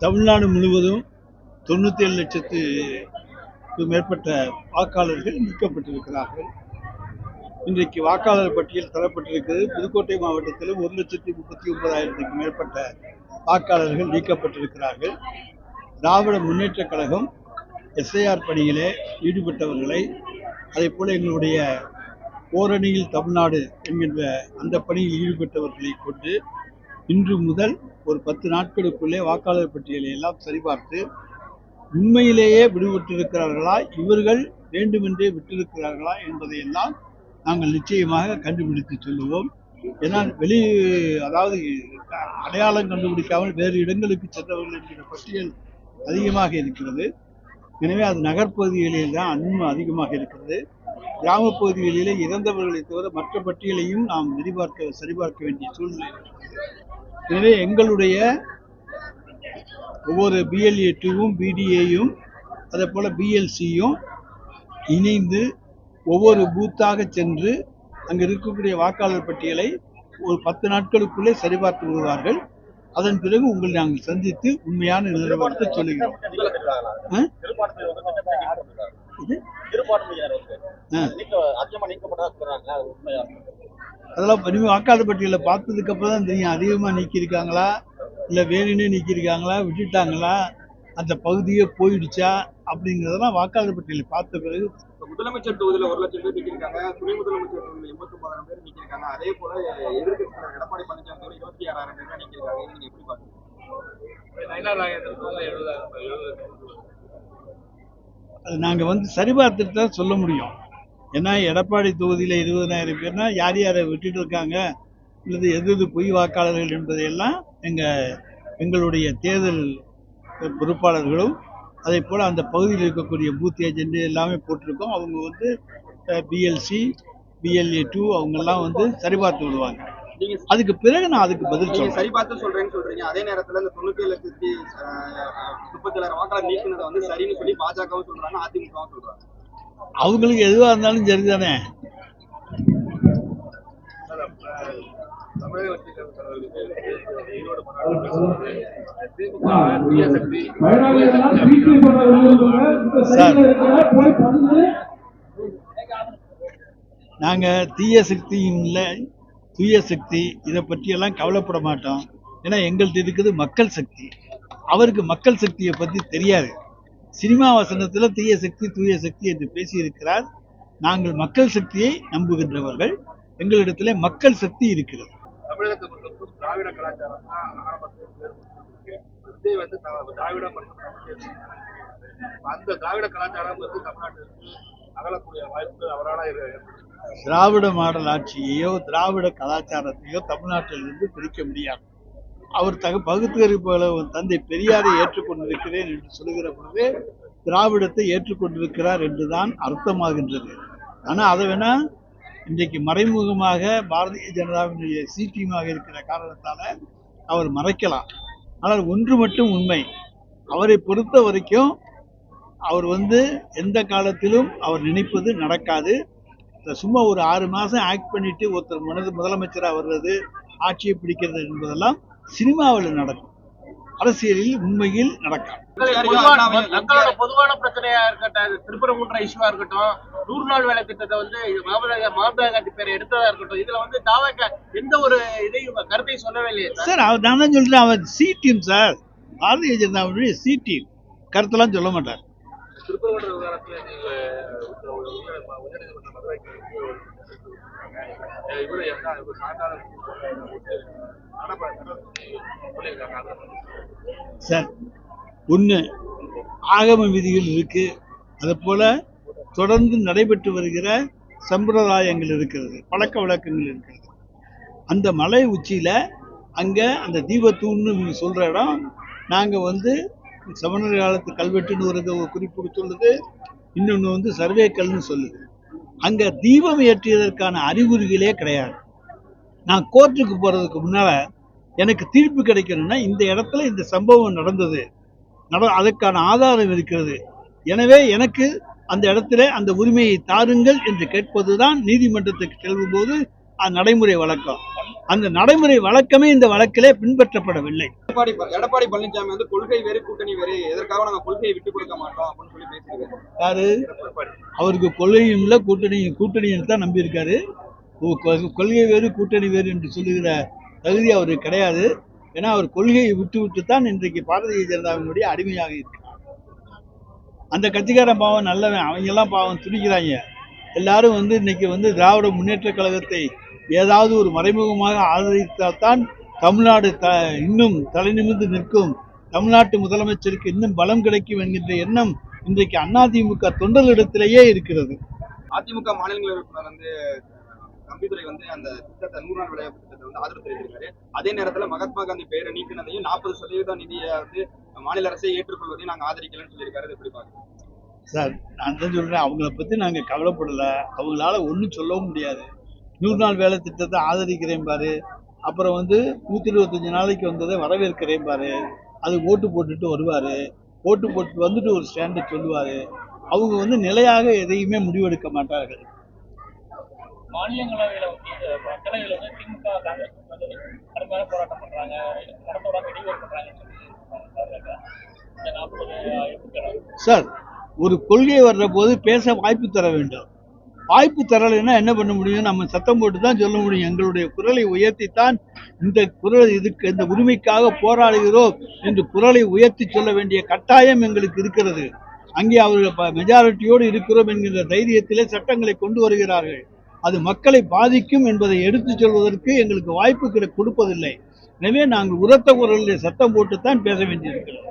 தமிழ்நாடு முழுவதும் 97 லட்சத்துக்கு மேற்பட்ட வாக்காளர்கள் நீக்கப்பட்டிருக்கிறார்கள். இன்றைக்கு வாக்காளர் பட்டியல் தரப்பட்டிருக்கிறது. புதுக்கோட்டை மாவட்டத்திலும் 1,39,000க்கு மேற்பட்ட வாக்காளர்கள் நீக்கப்பட்டிருக்கிறார்கள். திராவிட முன்னேற்ற கழகம் எஸ்ஐஆர் பணியிலே ஈடுபட்டவர்களை, அதே போல எங்களுடைய ஓரணியில் தமிழ்நாடு என்கின்ற அந்த பணியில் ஈடுபட்டவர்களை கொண்டு இன்று முதல் ஒரு 10 நாட்களுக்குள்ளே வாக்காளர் பட்டியலை எல்லாம் சரிபார்த்து உண்மையிலேயே விடுவிட்டிருக்கிறார்களா, இவர்கள் வேண்டுமென்றே விட்டிருக்கிறார்களா என்பதையெல்லாம் நாங்கள் நிச்சயமாக கண்டுபிடித்து சொல்லுவோம். ஏன்னா அதாவது அடையாளம் கண்டுபிடிக்காமல் வேறு இடங்களுக்கு சென்றவர்கள் என்கிற பட்டியல் அதிகமாக இருக்கிறது. எனவே அது நகர்ப்பகுதிகளில் தான் இன்னும் அதிகமாக இருக்கிறது. கிராமப் பகுதிகளிலே இறந்தவர்களை தவிர மற்ற பட்டியலையும் நாம் சரிபார்க்க வேண்டிய சூழ்நிலை இருக்கிறது. எனவே எங்களுடைய ஒவ்வொரு BLA2வும் BDAயும் அதே போல BLCயும் இணைந்து ஒவ்வொரு பூத்தாக சென்று அங்கு இருக்கக்கூடிய வாக்காளர் பட்டியலை ஒரு 10 நாட்களுக்குள்ளே சரிபார்த்து விடுவார்கள். அதன் பிறகு உங்களை நாங்கள் சந்தித்து உண்மையான நிலவரத்தை சொல்லுகிறோம். அதெல்லாம் வாக்காளர் பட்டியலை பார்த்ததுக்கு அப்புறம் தான் தெரியும் அதிகமாக நீக்கியிருக்காங்களா, இல்லை வேணும்னே நீக்கியிருக்காங்களா, விட்டுட்டாங்களா, அந்த பகுதியே போயிடுச்சா அப்படிங்கிறதெல்லாம் வாக்காளர் பட்டியலை பார்த்த பிறகு. முதலமைச்சர் தொகுதியில் 1 லட்சம் பேர் நீக்கியிருக்காங்க, துணை முதலமைச்சர் தொகுதியில் 89,000 பேர் நீக்கியிருக்காங்க. அதே போல எதிர்க்கட்சியாளர் எடப்பாடி பழனிசாமி தொகுதியில் 26,000 பேர் நீக்கியிருக்காங்க. நீங்க எப்படி பாக்குறீங்க? அது நாங்கள் சரிபார்த்துட்டு தான் சொல்ல முடியும். ஏன்னா எடப்பாடி தொகுதியில் 20,000 பேர்னா யார் யாரை விட்டுட்டு இருக்காங்க, அல்லது எது பொய் வாக்காளர்கள் என்பதையெல்லாம் எங்களுடைய தேர்தல் பொறுப்பாளர்களும் அதே போல் அந்த பகுதியில் இருக்கக்கூடிய பூத் ஏஜென்ட் எல்லாமே போட்டிருக்கோம். அவங்க BLC BLA2 அவங்கெல்லாம் சரிபார்த்து விடுவாங்க. அதுக்கு பிறகு நான் அதுக்கு பதில் சொல்றேன். சரிபார்த்து சொல்றீங்க. அதே நேரத்தில் இந்த 97,37,000 வாக்காளர் நீக்கினதை சரின்னு சொல்லி பாஜகவும் சொல்றாங்க, அதிமுகவும் சொல்றாங்க. அவங்களுக்கு எதுவாக இருந்தாலும் சரிதானே. நாங்க தீய சக்தியும் இல்லை, தூய சக்தி இதை பற்றியெல்லாம் கவலைப்பட மாட்டோம். ஏன்னா எங்கள்கிட்ட இருக்குது மக்கள் சக்தி. அவருக்கு மக்கள் சக்தியை பற்றி தெரியாது. சினிமா வசனத்தில் தீய சக்தி தூய சக்தி என்று பேசியிருக்கிறார். நாங்கள் மக்கள் சக்தியை நம்புகின்றவர்கள். எங்களிடத்திலே மக்கள் சக்தி இருக்கிறது. திராவிட கலாச்சாரம் அந்த திராவிட கலாச்சாரம் தமிழ்நாட்டிற்கு அகலக்கூடிய வாய்ப்பு அவரால். திராவிட மாடல் ஆட்சியையோ திராவிட கலாச்சாரத்தையோ தமிழ்நாட்டிலிருந்து பிரிக்க முடியாது. அவர் பகுத்தறிவு தந்தை பெரியாரை ஏற்றுக்கொண்டிருக்கிறேன் என்று சொல்லுகிற பொழுது திராவிடத்தை ஏற்றுக்கொண்டிருக்கிறார் என்றுதான் அர்த்தமாகின்றது. ஆனால் அதை வேணா இன்றைக்கு மறைமுகமாக பாரதிய ஜனதாவினுடைய சீட்டியமாக இருக்கிற காரணத்தால அவர் மறைக்கலாம். ஆனால் ஒன்று மட்டும் உண்மை, அவரை பொறுத்த வரைக்கும் அவர் எந்த காலத்திலும் அவர் நினைப்பது நடக்காது. சும்மா ஒரு 6 மாதம் ஆக்ட் பண்ணிட்டு ஒருத்தர் முதலமைச்சராக வர்றது, ஆட்சியை பிடிக்கிறது என்பதெல்லாம் சினிமாவில் நடக்கும், அரசியலில் உண்மையில் நடக்காது. பொதுவான பிரச்சனையா இருக்கட்டும், திருப்பரங்குன்ற இஷ்யூவா இருக்கட்டும், 100 நாள் வேலை திட்டத்தை மமதா காந்தி பேரை எடுத்ததா இருக்கட்டும், இதுல தாவக எந்த ஒரு இதையும் கருத்தையும் சொல்லவே இல்லையே சார். அவர் நான் தான் சொல்றேன், அவர் சி டீம் சார், பாரதிய ஜனதாவுடைய சி டீம், கருத்தெல்லாம் சொல்ல மாட்டார். திருப்பரங்குன்ற விவகாரத்தில் சார், ஒன்று ஆகம விதிகள் இருக்கு, அது போல தொடர்ந்து நடைபெற்று வருகிற சம்பிரதாயங்கள் இருக்கிறது, பழக்க வழக்கங்கள் இருக்கிறது. அந்த மலை உச்சியில அங்க அந்த தீபத்தூன்னு சொல்ற இடம், நாங்க சமணர் காலத்து கல்வெட்டுன்னு ஒரு குறிப்பு சொல்லுது, இன்னொன்று சர்வே கல்னு சொல்லுது. அங்க தீபம் ஏற்றியதற்கான அறிகுறிகளே கிடையாது. நான் கோர்ட்டுக்கு போறதுக்கு முன்னால எனக்கு தீர்ப்பு கிடைக்கணும்னா இந்த இடத்துல இந்த சம்பவம் நடந்தது, அதற்கான ஆதாரம் இருக்கிறது, எனவே எனக்கு அந்த இடத்துல அந்த உரிமையை தாருங்கள் என்று கேட்பதுதான் நீதிமன்றத்துக்கு செல்லும் போது நடைமுறை வழக்கம். அந்த நடைமுறை வழக்கமே இந்த வழக்கிலே பின்பற்றப்படவில்லை. எடப்பாடி பழனிசாமி வந்து கொள்கை வேறு கூட்டணி வேறு, எதற்காக நாங்க கொள்கையை விட்டு கொடுக்க மாட்டோம் அப்படின்னு சொல்லி பேசியிருக்காரு. யாரு? அவருக்கு கொள்கையும் இல்லை, கூட்டணியும் தான் நம்பி இருக்காரு. கொள்கை வேறு கூட்டணி வேறு என்று சொல்லுகிற தகுதி அவருக்கு கிடையாது. ஏன்னா அவர் கொள்கையை விட்டு தான் இன்றைக்கு பாரதிய ஜனதாவினுடைய அடிமையாக இருக்கிறார். அந்த கட்சிக்காரன் பாவம் நல்லவன், அவங்க எல்லாம் பாவம் துணிக்கிறாங்க. எல்லாரும் இன்னைக்கு திராவிட முன்னேற்ற கழகத்தை ஏதாவது ஒரு மறைமுகமாக ஆதரித்தால்தான் தமிழ்நாடு இன்னும் தலை நிமிர்ந்து நிற்கும், தமிழ்நாட்டு முதலமைச்சருக்கு இன்னும் பலம் கிடைக்கும் என்கின்ற எண்ணம் இன்றைக்கு அதிமுக தொண்டர்களிடத்திலேயே இருக்கிறது. அதிமுக மாநிலங்களவை உறுப்பினர் தம்பிதுரை அந்த திட்டத்தை 100 நாள் வேலை திட்டத்தை ஆதரவு தெரிவித்திருக்காரு. அதே நேரத்துல மகாத்மா காந்தி பெயரை நீக்கினதையும் 40% நிதியை மாநில அரசை ஏற்றுக்கொள்வதையும் நாங்க ஆதரிக்கலன்னு சொல்லியிருக்காரு. எப்படி பாருங்க சார், நான் தான் சொல்றேன், அவங்கள பத்தி நாங்க கவலைப்படல. அவங்களால ஒன்றும் சொல்லவும் முடியாது. 100 நாள் வேலை திட்டத்தை ஆதரிக்கிறேன் பாரு, அப்புறம் 125 நாளைக்கு வந்ததை வரவேற்கிறேன் பாரு, அது ஓட்டு போட்டுட்டு வருவாரு, ஓட்டு போட்டு வந்துட்டு ஒரு ஸ்டாண்டை சொல்லுவாரு. அவங்க நிலையாக எதையுமே முடிவெடுக்க மாட்டார்கள். மாநிலங்களவையில மக்களவையில திமுக காங்கிரஸ் கடுமையான போராட்டம் பண்றாங்க, நடத்தோட இடையூறு பண்றாங்கன்னு சொல்லி சார், ஒரு கொள்கை வர்ற போது பேச வாய்ப்பு தர வேண்டும். வாய்ப்பு தரலைன்னா என்ன பண்ண முடியும்? நம்ம சத்தம் போட்டு தான் சொல்ல முடியும். எங்களுடைய குரலை உயர்த்தித்தான் இந்த உரிமைக்காக போராடுகிறோம் என்று குரலை உயர்த்தி சொல்ல வேண்டிய கட்டாயம் எங்களுக்கு இருக்கிறது. அங்கே அவர்கள் மெஜாரிட்டியோடு இருக்கிறோம் என்கிற தைரியத்திலே சட்டங்களை கொண்டு வருகிறார்கள். அது மக்களை பாதிக்கும் என்பதை எடுத்துச் சொல்வதற்கு எங்களுக்கு வாய்ப்பு கொடுப்பதில்லை. எனவே நாங்கள் உரத்த குரலில் சத்தம் போட்டுத்தான் பேச வேண்டியிருக்கிறோம்.